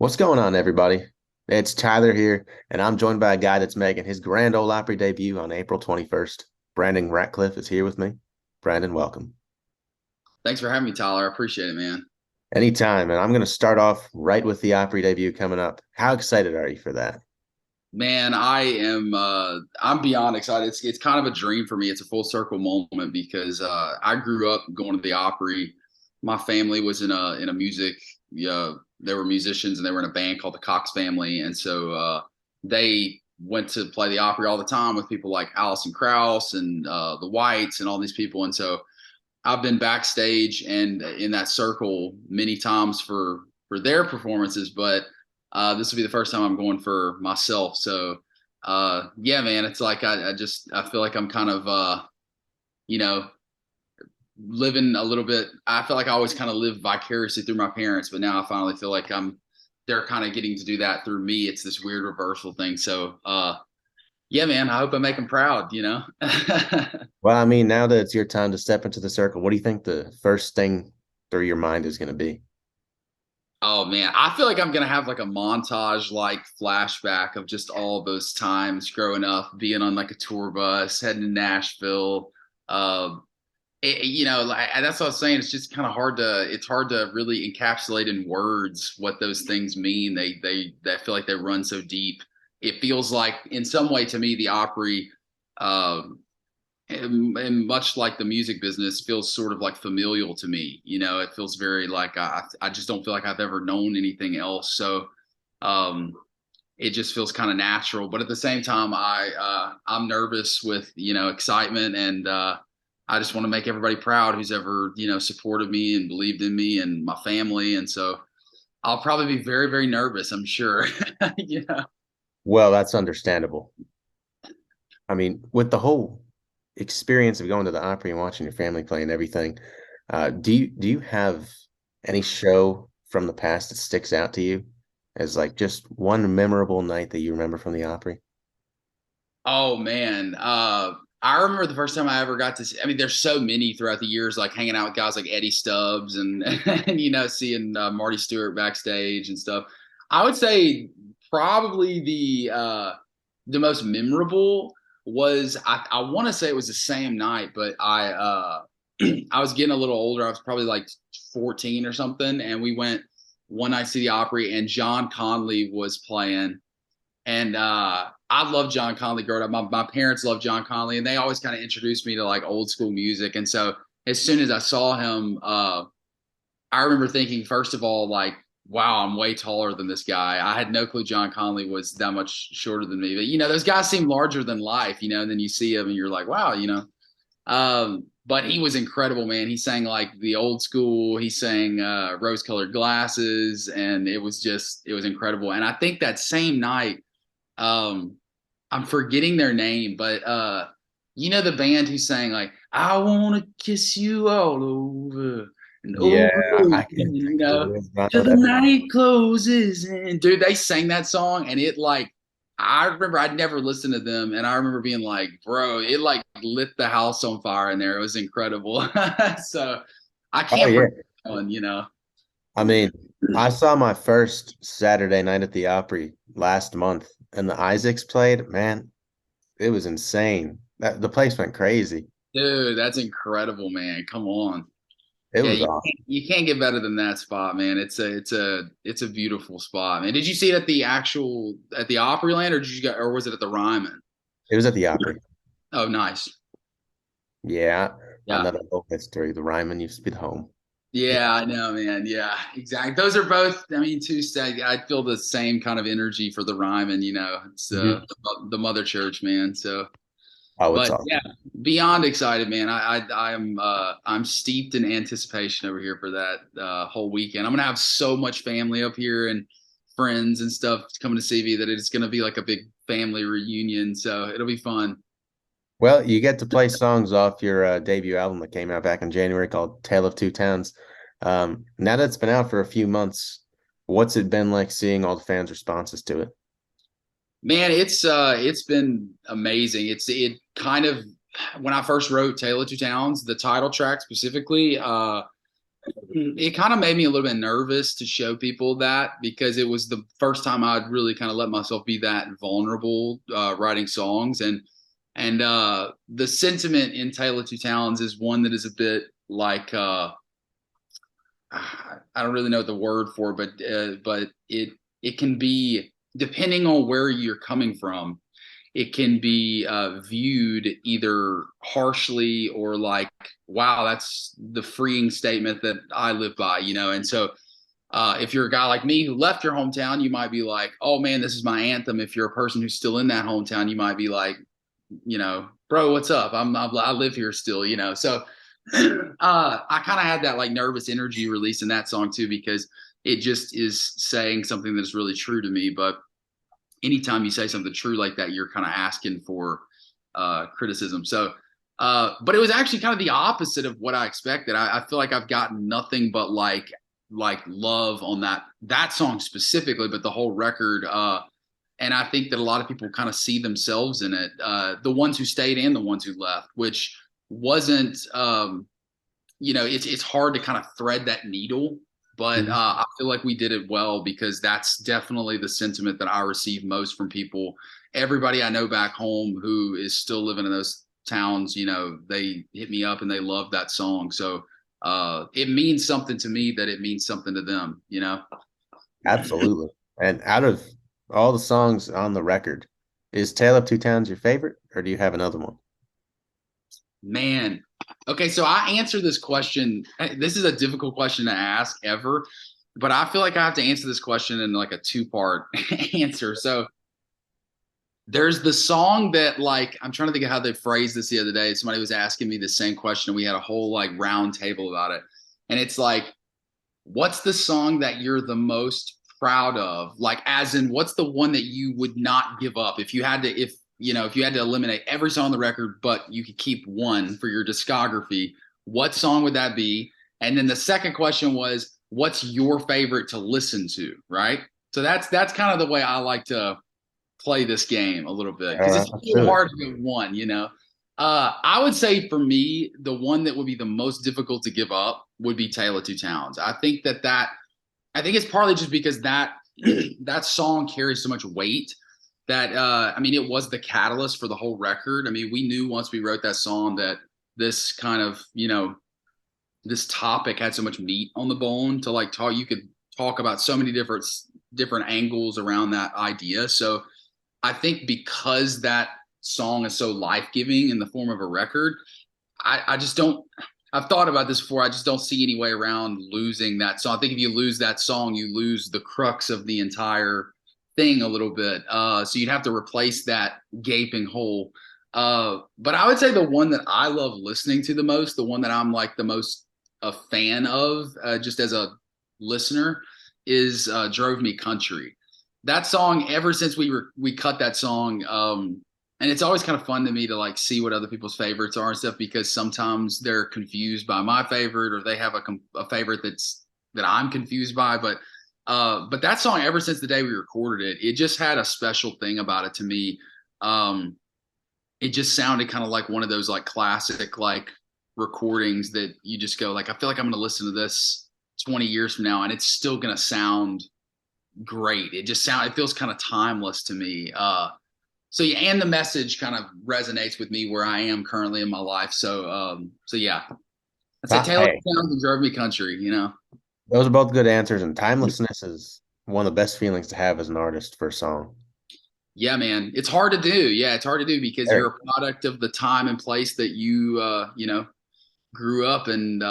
What's going on, everybody? It's Tyler here, and I'm joined by a guy that's making his Grand Ole Opry debut on April 21st. Brandon Ratcliff is here with me. Brandon, welcome. Thanks for having me, Tyler. I appreciate it, man. Anytime, and I'm going to start off right with the Opry debut coming up. How excited are you for that? Man, I'm beyond excited. It's kind of a dream for me. It's a full circle moment because I grew up going to the Opry. My family was in a music, they were musicians and they were in a band called the Cox Family. And so they went to play the Opry all the time with people like Alison Krauss and the Whites and all these people. And so I've been backstage and in that circle many times for their performances, but this will be the first time I'm going for myself. So yeah, man, it's like I feel like I'm kind of you know living a little bit. I feel like I always kind of live vicariously through my parents, but now I finally feel like they're kind of getting to do that through me. It's this weird reversal thing. So yeah, man, I hope I make them proud. Well, I mean, now that it's your time to step into the circle, what do you think the first thing through your mind is going to be? Oh man, I feel like I'm gonna have like a montage, like flashback of just all those times growing up, being on like a tour bus, heading to Nashville. Uh, like that's what I was saying. It's just kind of it's hard to really encapsulate in words what those things mean. They feel like they run so deep. It feels like, in some way, to me, the Opry, um, and much like the music business, feels sort of like familial to me. It feels very like I just don't feel like I've ever known anything else. So um, it just feels kind of natural. But at the same time, I'm nervous with excitement, and I just want to make everybody proud who's ever supported me and believed in me and my family. And so I'll probably be very, very nervous, I'm sure. Yeah. Well, that's understandable. I mean, with the whole experience of going to the Opry and watching your family play and everything, do you have any show from the past that sticks out to you as like just one memorable night that you remember from the Opry? Oh man, I remember the first time I ever got to see. I mean, there's so many throughout the years, like hanging out with guys like Eddie Stubbs and and seeing Marty Stewart backstage and stuff. I would say probably the most memorable was, I want to say it was the same night, but I was getting a little older. I was probably like 14 or something, and we went one night to see the Opry, and John Conley was playing. And I love John Conley growing up. My parents love John Conley, and they always kind of introduced me to like old school music. And so as soon as I saw him, I remember thinking, first of all, like, wow, I'm way taller than this guy. I had no clue John Conley was that much shorter than me. But those guys seem larger than life, and then you see him and you're like, wow. But he was incredible, man. He sang like the old school. He sang Rose Colored Glasses, and it was incredible. And I think that same night, um I'm forgetting their name, but the band who sang like "I want to kiss you all over and Yeah, over I again," can't think of who it is, but I till know the that. night closes. And dude, they sang that song, and it like, I remember I'd never listened to them, and I remember being like, bro, it like lit the house on fire in there. It was incredible. So I Oh can't yeah. forget that one. I mean, I saw my first Saturday night at the Opry last month, and the Isaacs played. Man, it was insane. The place went crazy. Dude, that's incredible, man. Come on. It Yeah, was you awesome. can't get better than that spot, man. It's a beautiful spot, man. Did you see it at the Opryland, or or was it at the Ryman? It was at the Opry. Oh, nice. Yeah, Yeah. another whole history. The Ryman used to be the home. Yeah, I know, man. Yeah, exactly. Those are both, I mean, I feel the same kind of energy for the Ryman, It's Mhm. the mother church, man. So, Oh, it's but yeah, awesome. beyond excited, man. I'm steeped in anticipation over here for that whole weekend. I'm gonna have so much family up here and friends and stuff coming to see me that it's gonna be like a big family reunion. So it'll be fun. Well, you get to play songs off your debut album that came out back in January called Tale of Two Towns. Now that it's been out for a few months, what's it been like seeing all the fans' responses to it? Man, it's been amazing. It kind of, when I first wrote Taylor Two Towns, the title track specifically, It kind of made me a little bit nervous to show people that because it was the first time I'd really kind of let myself be that vulnerable writing songs and the sentiment in Tale of Two Towns is one that is a bit like I don't really know the word for it, but it can be depending on where you're coming from. It can be viewed either harshly or like, wow, that's the freeing statement that I live by, you know. And so, if you're a guy like me who left your hometown, you might be like, oh man, this is my anthem. If you're a person who's still in that hometown, you might be like, you know, bro, what's up? I live here still, you know. So I kind of had that like nervous energy release in that song too because it just is saying something that's really true to me. But anytime you say something true like that, you're kind of asking for criticism. So, but it was actually kind of the opposite of what I expected. I feel like I've gotten nothing but like love on that song specifically, but the whole record. And I think that a lot of people kind of see themselves in it. The ones who stayed and the ones who left, which wasn't, you know, it's hard to kind of thread that needle. But Mhm. I feel like we did it well because that's definitely the sentiment that I receive most from people. Everybody I know back home who is still living in those towns, you know, they hit me up and they love that song. So it means something to me that it means something to them, you know? Absolutely. And out of all the songs on the record, is Tale of Two Towns your favorite, or do you have another one? Man. Okay, so I answer this question. This is a difficult question to ask ever, but I feel like I have to answer this question in like a two-part answer. So there's the song that like I'm trying to think of how they phrased this the other day. Somebody was asking me the same question. We had a whole like round table about it. And it's like, what's the song that you're the most proud of? Like as in what's the one that you would not give up if you had to if you know if you had to eliminate every song on the record but you could keep one for your discography, what song would that be? And then the second question was what's your favorite to listen to, right? So that's kind of the way I like to play this game a little bit because it's a Let's little do it. hard to get one, you know. I would say for me, the one that would be the most difficult to give up would be Tale of Two Towns. I think it's partly just because that that song carries so much weight that I mean it was the catalyst for the whole record. I mean, we knew once we wrote that song that this kind of, you know, this topic had so much meat on the bone to like talk you could talk about so many different angles around that idea. So I think because that song is so life giving in the form of a record, I just don't. I've thought about this before. I just don't see any way around losing that song. I think if you lose that song, you lose the crux of the entire thing a little bit. So you'd have to replace that gaping hole. But I would say the one that I love listening to the most, the one that I'm like the most a fan of, just as a listener, is "Drove Me Country." That song, ever since we cut that song, and it's always kind of fun to me to like see what other people's favorites are and stuff because sometimes they're confused by my favorite or they have a favorite that I'm confused by. But that song, ever since the day we recorded it, it just had a special thing about it to me. Um, it just sounded kind of like one of those like classic like recordings that you just go like I feel like I'm going to listen to this 20 years from now and it's still going to sound great. It feels kind of timeless to me. So yeah, and the message kind of resonates with me where I am currently in my life. So yeah, I'd say Taylor Hey, Towns and Drove Me Country. You know, those are both good answers, and timelessness is one of the best feelings to have as an artist for a song. yeah, man, it's hard to do. Yeah, it's hard to do because you're Very. a product of the time and place that you know grew up, and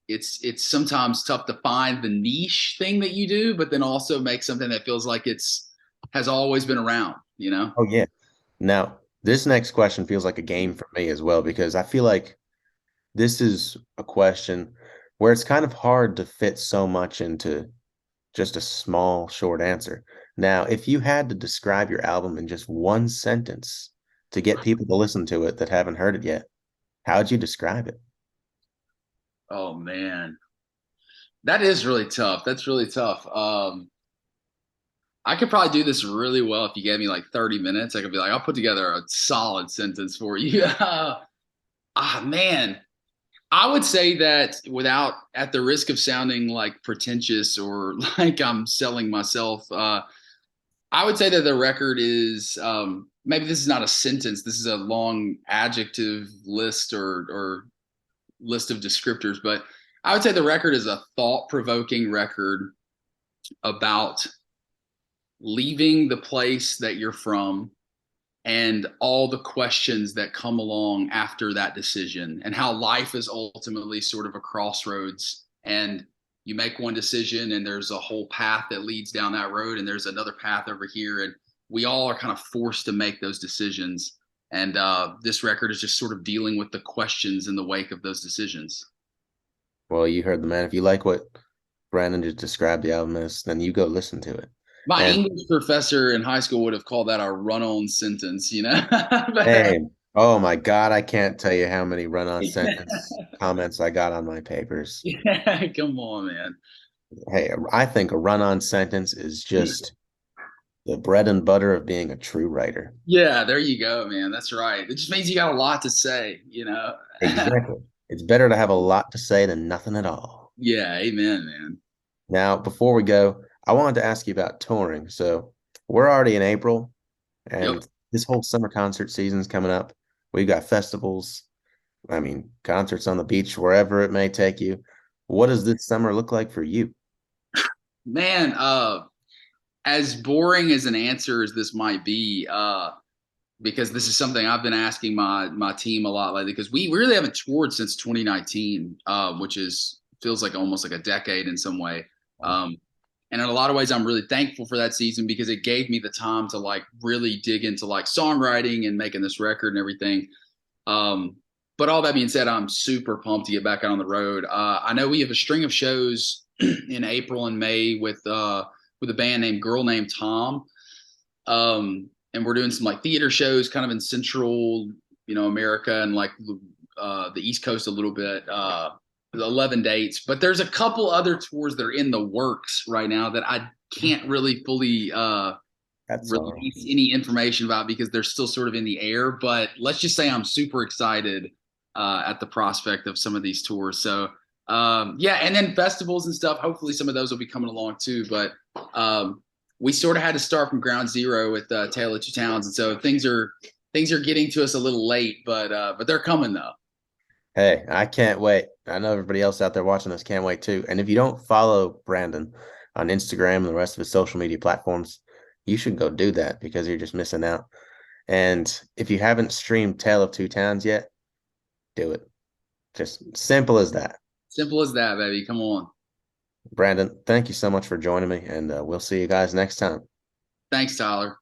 it's sometimes tough to find the niche thing that you do, but then also make something that feels like it's has always been around. You know. Oh yeah. Now, this next question feels like a game for me as well because I feel like this is a question where it's kind of hard to fit so much into just a small, short answer. Now, if you had to describe your album in just one sentence to get people to listen to it that haven't heard it yet, how would you describe it? Oh man, that is really tough. That's really tough. I could probably do this really well if you gave me like 30 minutes. I could be like, I'll put together a solid sentence for you. Man. I would say that without, at the risk of sounding like pretentious or like I'm selling myself, I would say that the record is, maybe this is not a sentence. This is a long adjective list or list of descriptors, but I would say the record is a thought provoking record about leaving the place that you're from and all the questions that come along after that decision, and how life is ultimately sort of a crossroads, and you make one decision and there's a whole path that leads down that road and there's another path over here, and we all are kind of forced to make those decisions, and this record is just sort of dealing with the questions in the wake of those decisions. Well, you heard the man. If you like what Brandon just described the album as, then you go listen to it. My And English professor in high school would have called that a run-on sentence, you know. But hey, oh my God, I can't tell you how many run-on sentence comments I got on my papers. yeah, come on, man. Hey, I think a run-on sentence is just the bread and butter of being a true writer. Yeah, there you go, man. That's right. It just means you got a lot to say, you know. Exactly. It's better to have a lot to say than nothing at all. Yeah, amen, man. Now, before we go, I wanted to ask you about touring. So we're already in April, Yep. and this whole summer concert season's coming up. We've got festivals, I mean, concerts on the beach, wherever it may take you. What does this summer look like for you? Man, as boring as an answer as this might be, because this is something I've been asking my team a lot lately, because we really haven't toured since 2019, which is feels like almost like a decade in some way. Um, and in a lot of ways, I'm really thankful for that season because it gave me the time to like really dig into like songwriting and making this record and everything. Um, but all that being said, I'm super pumped to get back out on the road. I know we have a string of shows in April and May with a band named Girl Named Tom. And we're doing some like theater shows kind of in central, America and like the East Coast a little bit. 11 dates, but there's a couple other tours that are in the works right now that I can't really fully That's all right. release any information about because they're still sort of in the air. But let's just say I'm super excited at the prospect of some of these tours. So yeah, and then festivals and stuff. Hopefully, some of those will be coming along too. But we sort of had to start from ground zero with Tale of Two Towns, and so things are getting to us a little late, but they're coming though. Hey, I can't wait. I know everybody else out there watching this can't wait too. And if you don't follow Brandon on Instagram and the rest of his social media platforms, you should go do that because you're just missing out. And if you haven't streamed Tale of Two Towns yet, do it. Just simple as that. Simple as that, baby. Come on. Brandon, thank you so much for joining me, and we'll see you guys next time. Thanks, Tyler.